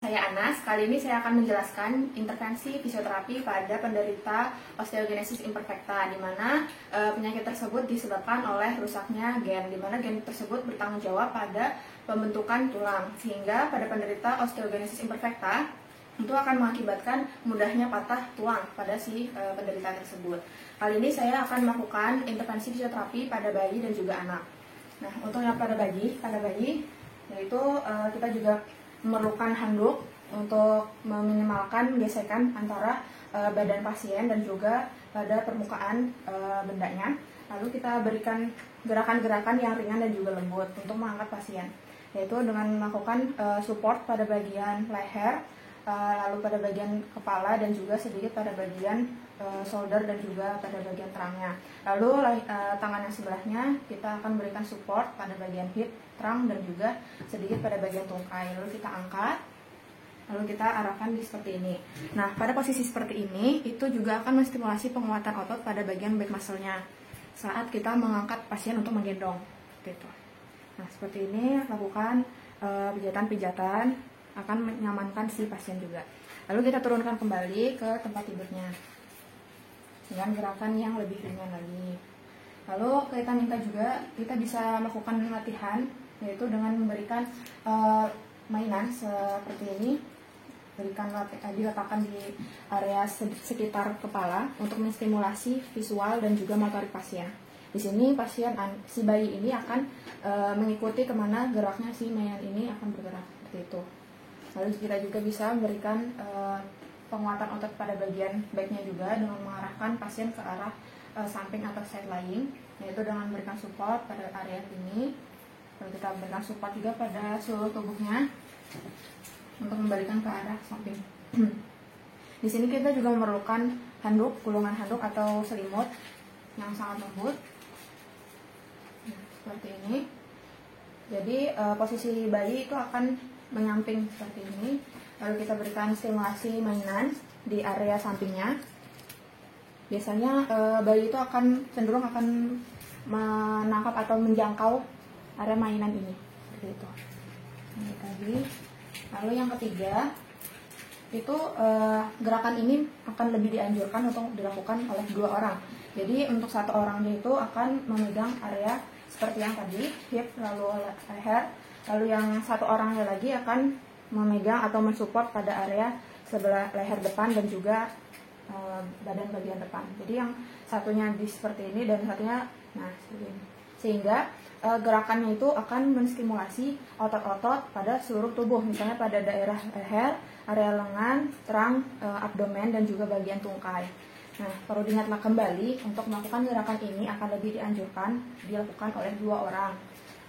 saya Anas. Kali ini saya akan menjelaskan intervensi fisioterapi pada penderita osteogenesis imperfecta, di mana penyakit tersebut disebabkan oleh rusaknya gen, di mana gen tersebut bertanggung jawab pada pembentukan tulang, sehingga pada penderita osteogenesis imperfecta itu akan mengakibatkan mudahnya patah tulang pada si penderita tersebut. Kali ini saya akan melakukan intervensi fisioterapi pada bayi dan juga anak. Nah, untuk yang pada bayi yaitu kita juga memerlukan handuk untuk meminimalkan gesekan antara badan pasien dan juga pada permukaan bendanya. Lalu kita berikan gerakan-gerakan yang ringan dan juga lembut untuk mengangkat pasien, yaitu dengan melakukan support pada bagian leher, lalu pada bagian kepala dan juga sedikit pada bagian shoulder dan juga pada bagian terangnya. Lalu tangan yang sebelahnya kita akan berikan support pada bagian hip, terang dan juga sedikit pada bagian tungkai. Lalu kita angkat, lalu kita arahkan seperti ini. Nah, pada posisi seperti ini itu juga akan menstimulasi penguatan otot pada bagian back muscle-nya saat kita mengangkat pasien untuk menggendong. Gitu. Nah, seperti ini lakukan pijatan-pijatan akan menyamankan si pasien juga. Lalu kita turunkan kembali ke tempat tidurnya dengan gerakan yang lebih ringan lagi. Lalu kita minta juga kita bisa melakukan latihan, yaitu dengan memberikan mainan seperti ini, diletakkan di area sekitar kepala untuk menstimulasi visual dan juga motorik pasien. Di sini si bayi ini akan mengikuti kemana geraknya si mainan ini akan bergerak seperti itu. Lalu kita juga bisa memberikan penguatan otot pada bagian backnya juga dengan mengarahkan pasien ke arah samping atau side lying, yaitu dengan memberikan support pada area ini. Lalu kita berikan support juga pada seluruh tubuhnya untuk membalikan ke arah samping. Di sini kita juga memerlukan handuk, gulungan handuk atau selimut yang sangat lembut. Nah, seperti ini. Jadi posisi bayi itu akan menyamping seperti ini. Lalu kita berikan stimulasi mainan di area sampingnya. Biasanya bayi itu cenderung akan menangkap atau menjangkau area mainan ini, seperti itu. Ini tadi. Lalu yang ketiga itu gerakan ini akan lebih dianjurkan untuk dilakukan oleh 2 orang. Jadi untuk 1 orangnya itu akan memegang area seperti yang tadi, hip lalu leher. Lalu yang 1 orangnya lagi akan memegang atau mensupport pada area sebelah leher depan dan juga badan bagian depan. Jadi yang satunya seperti ini dan satunya seperti ini. Sehingga gerakannya itu akan menstimulasi otot-otot pada seluruh tubuh, misalnya pada daerah leher, area lengan, terang, abdomen dan juga bagian tungkai. Nah, perlu diingatlah kembali untuk melakukan gerakan ini akan lebih dianjurkan dilakukan oleh 2 orang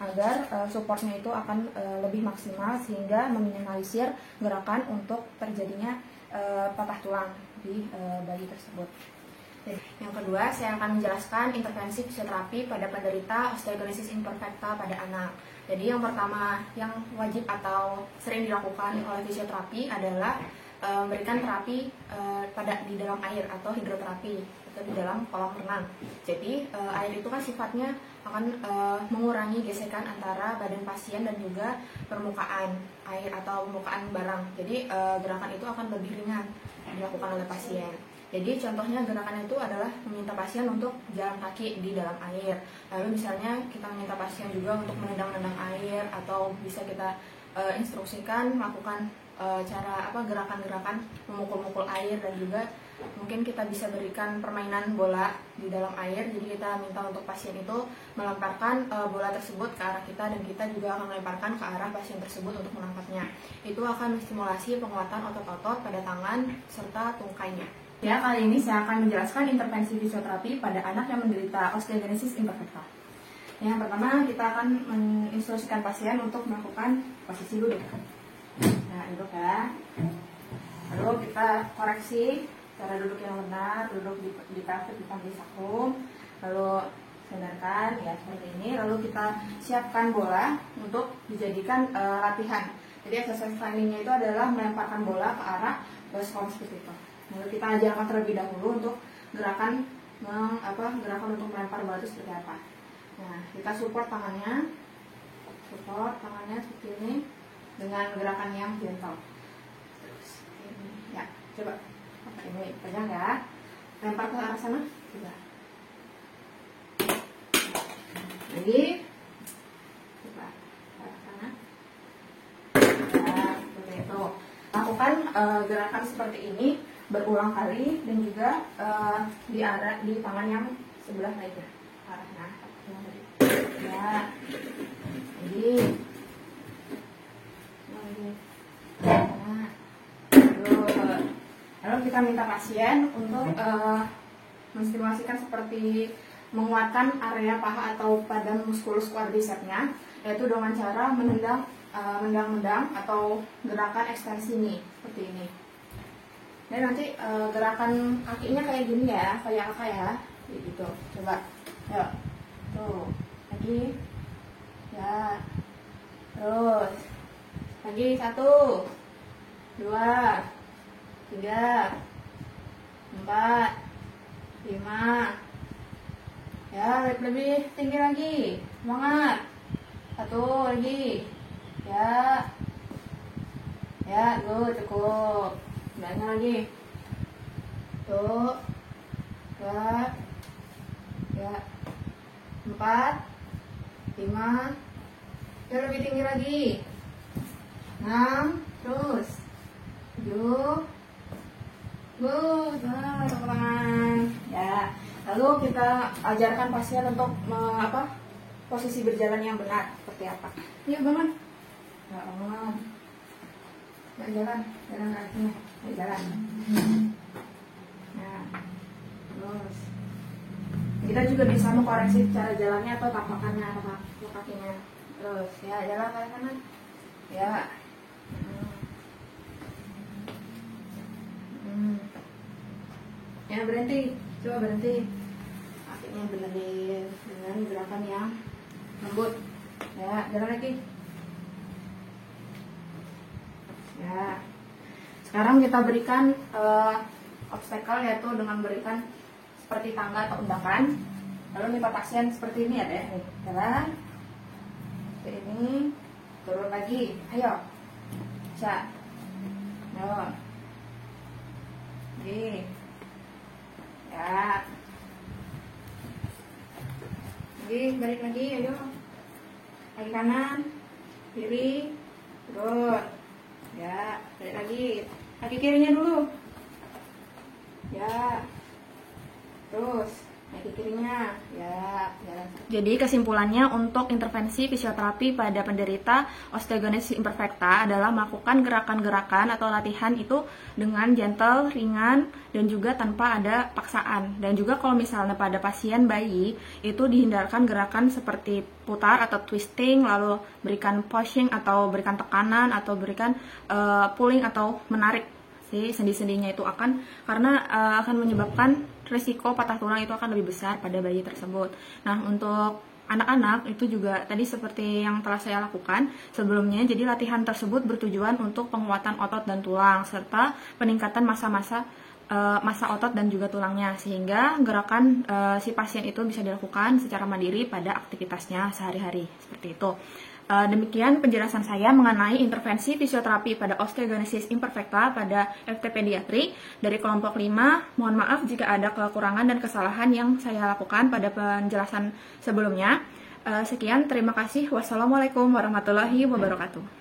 agar supportnya itu akan lebih maksimal sehingga meminimalisir gerakan untuk terjadinya patah tulang di bayi tersebut. Yang kedua, saya akan menjelaskan intervensi fisioterapi pada penderita osteogenesis imperfecta pada anak. Jadi yang pertama yang wajib atau sering dilakukan oleh fisioterapi adalah memberikan terapi di dalam air atau hidroterapi atau di dalam kolam renang. Jadi air itu kan sifatnya akan mengurangi gesekan antara badan pasien dan juga permukaan air atau permukaan barang. Jadi gerakan itu akan lebih ringan dilakukan oleh pasien. Jadi contohnya gerakan itu adalah meminta pasien untuk jalan kaki di dalam air. Lalu misalnya kita meminta pasien juga untuk menendang-nendang air, atau bisa kita instruksikan melakukan gerakan-gerakan memukul-mukul air, dan juga mungkin kita bisa berikan permainan bola di dalam air. Jadi kita minta untuk pasien itu melemparkan bola tersebut ke arah kita, dan kita juga akan melemparkan ke arah pasien tersebut untuk menangkapnya. Itu akan menstimulasi penguatan otot-otot pada tangan serta tungkainya. Ya, kali ini saya akan menjelaskan intervensi fisioterapi pada anak yang menderita osteogenesis imperfecta. Yang pertama, kita akan menginstruksikan pasien untuk melakukan posisi duduk. Nah, duduk ya. Lalu kita koreksi cara duduk yang benar, duduk di kaki di samping sakum. Lalu sandarkan ya seperti ini. Lalu kita siapkan bola untuk dijadikan latihan. Jadi exercise climbing-nya itu adalah melemparkan bola ke arah baskom seperti itu. Lalu kita ajarkan terlebih dahulu untuk gerakan untuk melempar bola itu seperti apa. Nah, kita support tangannya seperti ini dengan gerakan yang gentle. Ya, coba ini pegang ya, lempar ke arah sana, coba lagi, coba ke arah sana, ya, seperti itu. Lakukan gerakan seperti ini berulang kali dan juga di tangan yang sebelah lainnya, arahnya, ya, lagi. Lalu kita minta pasien untuk menstimulasikan seperti menguatkan area paha atau pada muskulus quadricepsnya, yaitu dengan cara mendang-mendang atau gerakan ekstensi ini seperti ini. Dan nanti gerakan kakinya kayak gini ya, kayak apa ya, gitu. Coba, yuk, tuh, lagi, ya, terus, lagi 1, 2, 3, 4, 5, ya lebih tinggi lagi, semangat, 1 lagi, ya, good, cukup, banyak lagi, tuh, 2, ya, 4, 5, ya lebih tinggi lagi, 6, terus, 7, good, nah, tepuk tangan. Ya, lalu kita ajarkan pasien untuk posisi berjalan yang benar seperti apa. Yuk bangun. Ya Allah. Jalan kakinya, jalan. Nah, terus kita juga bisa mengkoreksi cara jalannya atau tapakannya atau kakinya. Terus, ya jalan ke kanan. Ya. Ya berhenti, coba berhenti, kakinya benerin dengan gerakan yang lembut. Ya, jalan lagi. Ya, sekarang kita berikan obstacle, yaitu dengan berikan seperti tangga atau undakan. Lalu minta pasien seperti ini ya deh, jalan seperti ini, turun lagi, ayo, bisa, ayo, oke. Ya, lagi balik lagi, ayo, kaki kanan, kiri, turun, ya, balik lagi, kaki kirinya dulu, ya, terus kaki kirinya, ya, jalan. Jadi kesimpulannya, untuk intervensi fisioterapi pada penderita osteogenesis imperfecta adalah melakukan gerakan-gerakan atau latihan itu dengan gentle, ringan, dan juga tanpa ada paksaan. Dan juga kalau misalnya pada pasien bayi, itu dihindarkan gerakan seperti putar atau twisting, lalu berikan pushing atau berikan tekanan atau berikan pulling atau menarik si sendi-sendinya itu karena akan menyebabkan risiko patah tulang itu akan lebih besar pada bayi tersebut. Nah, untuk anak-anak itu juga tadi seperti yang telah saya lakukan sebelumnya, jadi latihan tersebut bertujuan untuk penguatan otot dan tulang serta peningkatan massa otot dan juga tulangnya, sehingga gerakan si pasien itu bisa dilakukan secara mandiri pada aktivitasnya sehari-hari seperti itu. Demikian penjelasan saya mengenai intervensi fisioterapi pada osteogenesis imperfecta pada FT Pediatri dari kelompok 5. Mohon maaf jika ada kekurangan dan kesalahan yang saya lakukan pada penjelasan sebelumnya. Sekian, terima kasih. Wassalamualaikum warahmatullahi wabarakatuh.